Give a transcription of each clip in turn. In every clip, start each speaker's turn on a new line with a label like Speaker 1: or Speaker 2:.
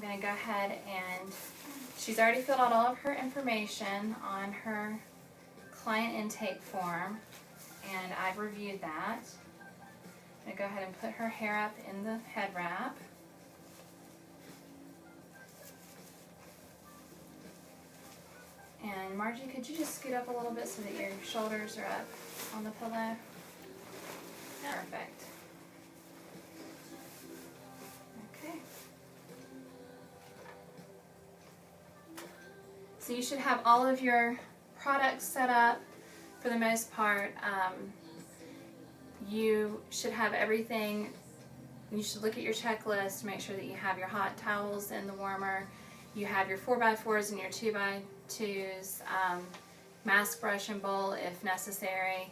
Speaker 1: going to go ahead and she's already filled out all of her information on her client intake form, and I've reviewed that. I'm going to go ahead and put her hair up in the head wrap. And Margie, could you just scoot up a little bit so that your shoulders are up on the pillow? Perfect. Okay. So you should have all of your products set up for the most part. You should have everything. You should look at your checklist, make sure that you have your hot towels in the warmer, you have your 4x4s and your 2x2s, mask, brush, and bowl if necessary,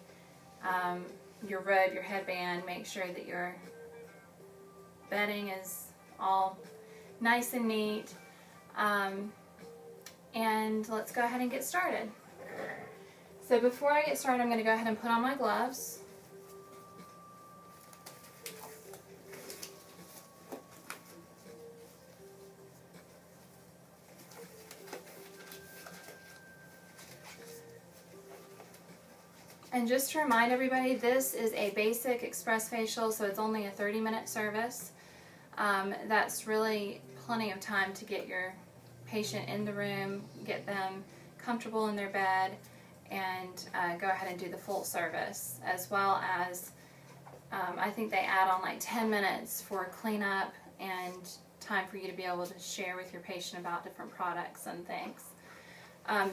Speaker 1: your robe, your headband. Make sure that your bedding is all nice and neat. And let's go ahead and get started. So before I get started, I'm going to go ahead and put on my gloves. And just to remind everybody, this is a basic express facial, so it's only a 30-minute service. That's really plenty of time to get your patient in the room, get them comfortable in their bed, and go ahead and do the full service. As well as, I think they add on like 10 minutes for cleanup and time for you to be able to share with your patient about different products and things.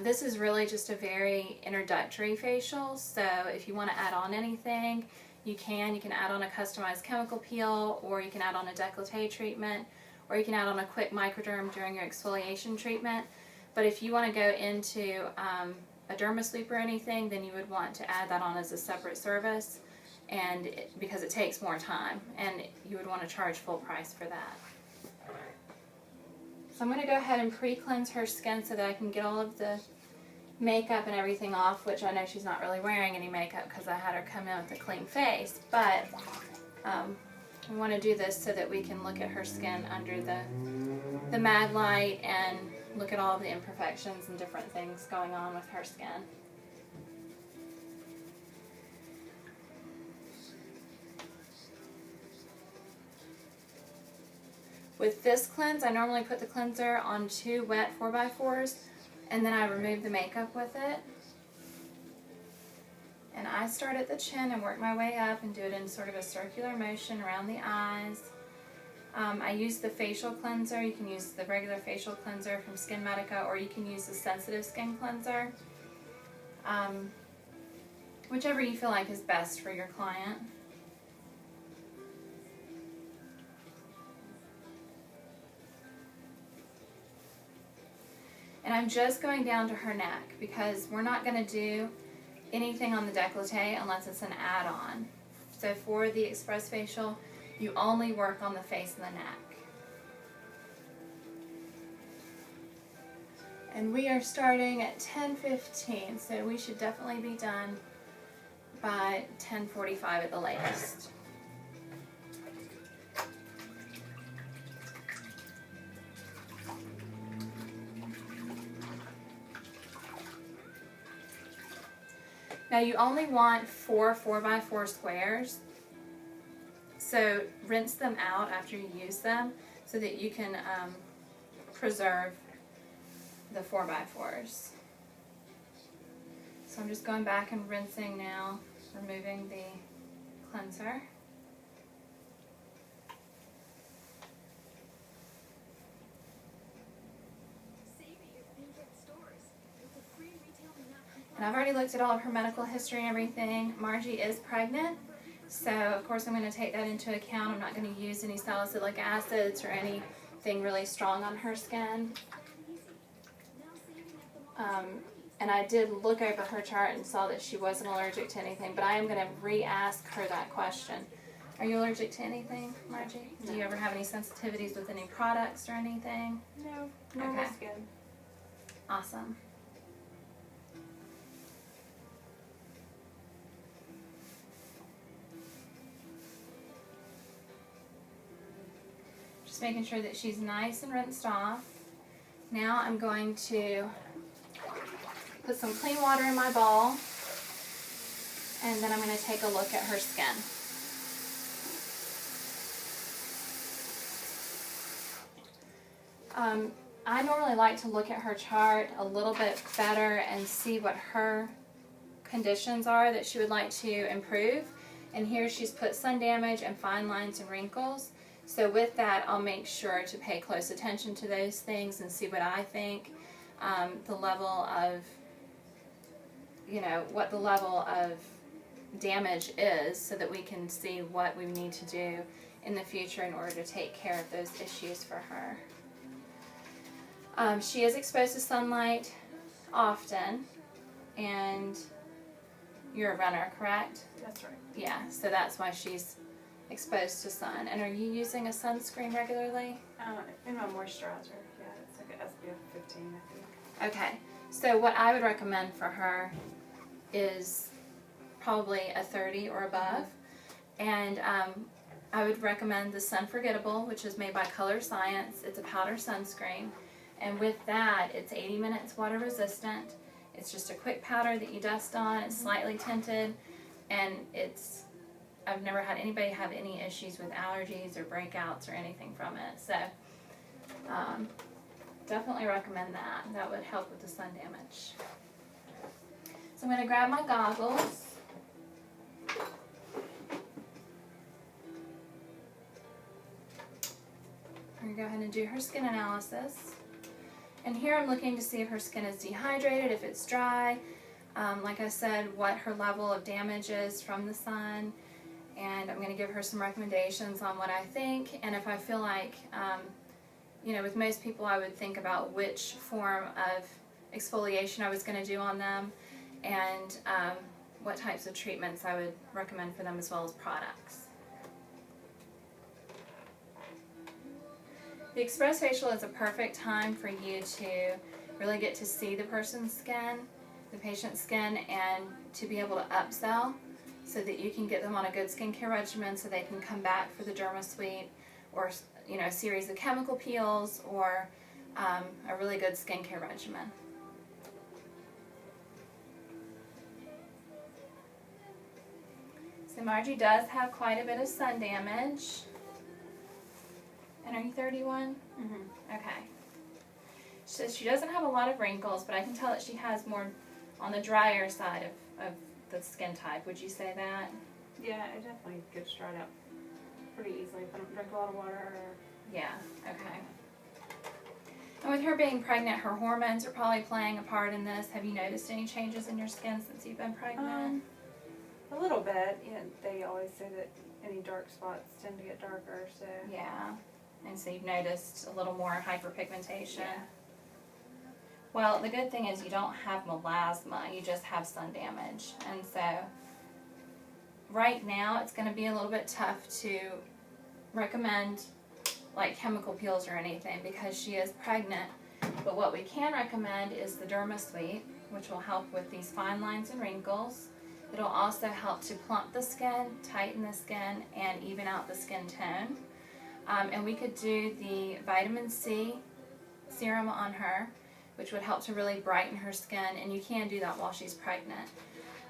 Speaker 1: This is really just a very introductory facial, so if you want to add on anything, you can add on a customized chemical peel, or you can add on a décolleté treatment, or you can add on a quick microderm during your exfoliation treatment. But if you want to go into a dermasweep or anything, then you would want to add that on as a separate service, and because it takes more time, and you would want to charge full price for that. So I'm going to go ahead and pre-cleanse her skin so that I can get all of the makeup and everything off, which I know she's not really wearing any makeup because I had her come in with a clean face. But we want to do this so that we can look at her skin under the mag light and look at all of the imperfections and different things going on with her skin. With this cleanse, I normally put the cleanser on 2 wet 4x4s, and then I remove the makeup with it. And I start at the chin and work my way up and do it in sort of a circular motion around the eyes. I use the facial cleanser. You can use the regular facial cleanser from SkinMedica, or you can use the sensitive skin cleanser. Whichever you feel like is best for your client. And I'm just going down to her neck because we're not going to do anything on the décolleté unless it's an add-on. So for the express facial, you only work on the face and the neck. And we are starting at 10:15, so we should definitely be done by 10:45 at the latest. Now you only want 4 4x4 squares, so rinse them out after you use them so that you can preserve the 4x4s. So I'm just going back and rinsing now, removing the cleanser. And I've already looked at all of her medical history and everything. Margie is pregnant, so of course I'm going to take that into account. I'm not going to use any salicylic acids or anything really strong on her skin. And I did look over her chart and saw that she wasn't allergic to anything, but I am going to re-ask her that question. Are you allergic to anything, Margie? No. Do you ever have any sensitivities with any products or anything?
Speaker 2: No, normal skin.
Speaker 1: Awesome. Just making sure that she's nice and rinsed off. Now I'm going to put some clean water in my bowl, and then I'm going to take a look at her skin. I normally like to look at her chart a little bit better and see what her conditions are that she would like to improve. And here she's put sun damage and fine lines and wrinkles. So with that, I'll make sure to pay close attention to those things and see what I think the level of, what the level of damage is, so that we can see what we need to do in the future in order to take care of those issues for her. She is exposed to sunlight often, and you're a runner, correct?
Speaker 2: That's right.
Speaker 1: Yeah, so that's why she's exposed to sun. And are you using a sunscreen regularly?
Speaker 2: In my moisturizer, yeah, it's like an SPF 15, I think.
Speaker 1: Okay, so what I would recommend for her is probably a 30 or above. And I would recommend the Sun Forgettable, which is made by Color Science. It's a powder sunscreen. And with that, it's 80 minutes water resistant. It's just a quick powder that you dust on. It's slightly tinted, and I've never had anybody have any issues with allergies or breakouts or anything from it. So definitely recommend that. That would help with the sun damage. So I'm going to grab my goggles. I'm going to go ahead and do her skin analysis. And here I'm looking to see if her skin is dehydrated, if it's dry, like I said, what her level of damage is from the sun, and I'm going to give her some recommendations on what I think. And if I feel like, with most people I would think about which form of exfoliation I was going to do on them, and what types of treatments I would recommend for them, as well as products. The Express Facial is a perfect time for you to really get to see the person's skin, the patient's skin, and to be able to upsell so that you can get them on a good skincare regimen so they can come back for the DermaSuite, or a series of chemical peels, or a really good skincare regimen. So Margie does have quite a bit of sun damage. And are you 31?
Speaker 2: Mm-hmm.
Speaker 1: Okay. So she doesn't have a lot of wrinkles, but I can tell that she has more on the drier side of the skin type. Would you say that?
Speaker 2: Yeah, it definitely gets dried out pretty easily if I don't drink a lot of water.
Speaker 1: Yeah, okay. And with her being pregnant, her hormones are probably playing a part in this. Have you noticed any changes in your skin since you've been pregnant?
Speaker 2: A little bit. Yeah, they always say that any dark spots tend to get darker, so.
Speaker 1: Yeah. And so you've noticed a little more hyperpigmentation.
Speaker 2: Yeah.
Speaker 1: Well, the good thing is you don't have melasma, you just have sun damage. And so right now it's going to be a little bit tough to recommend like chemical peels or anything because she is pregnant. But what we can recommend is the DermaSuite, which will help with these fine lines and wrinkles. It'll also help to plump the skin, tighten the skin, and even out the skin tone. And we could do the vitamin C serum on her, which would help to really brighten her skin, and you can do that while she's pregnant.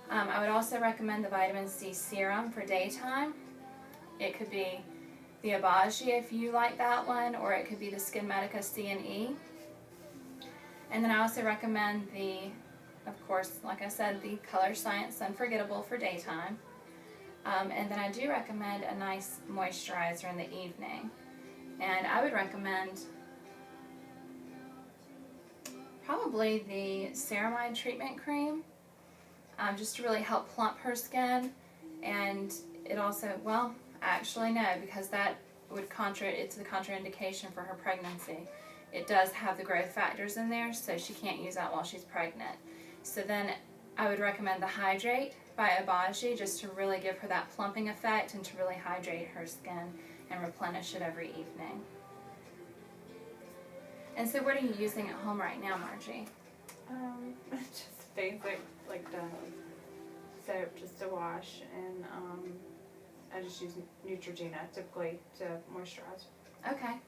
Speaker 1: I would also recommend the vitamin C serum for daytime. It could be the Abaji if you like that one, or it could be the SkinMedica C&E. And then I also recommend of course, like I said, the Color Science Unforgettable for daytime. And then I do recommend a nice moisturizer in the evening. And I would recommend probably the Ceramide Treatment Cream, just to really help plump her skin. And it also, well, actually no, because that would it's the contraindication for her pregnancy. It does have the growth factors in there, so she can't use that while she's pregnant. So then I would recommend the Hydrate by Abaji, just to really give her that plumping effect and to really hydrate her skin and replenish it every evening. And so what are you using at home right now, Margie?
Speaker 2: Just basic, like the soap just to wash, and I just use Neutrogena typically to moisturize.
Speaker 1: Okay.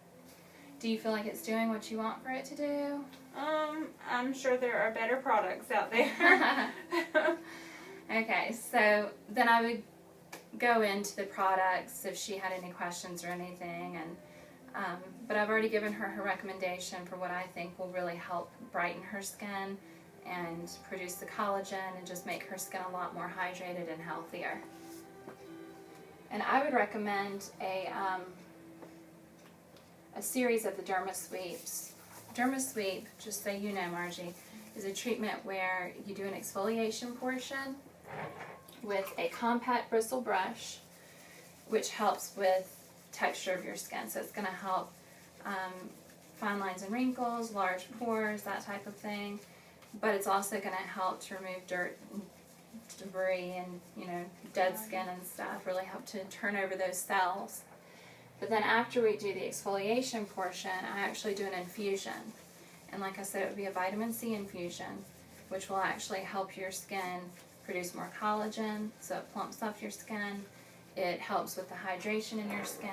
Speaker 1: Do you feel like it's doing what you want for it to do?
Speaker 2: I'm sure there are better products out there.
Speaker 1: Okay, so then I would go into the products if she had any questions or anything, and but I've already given her her recommendation for what I think will really help brighten her skin and produce the collagen and just make her skin a lot more hydrated and healthier. And I would recommend a series of the Derma Sweeps. Derma Sweep, just so you know, Margie, is a treatment where you do an exfoliation portion with a compact bristle brush, which helps with texture of your skin. So it's going to help fine lines and wrinkles, large pores, that type of thing. But it's also going to help to remove dirt, and debris, and dead skin and stuff. Really help to turn over those cells. But then after we do the exfoliation portion, I actually do an infusion. And like I said, it would be a vitamin C infusion, which will actually help your skin produce more collagen, so it plumps up your skin. It helps with the hydration in your skin.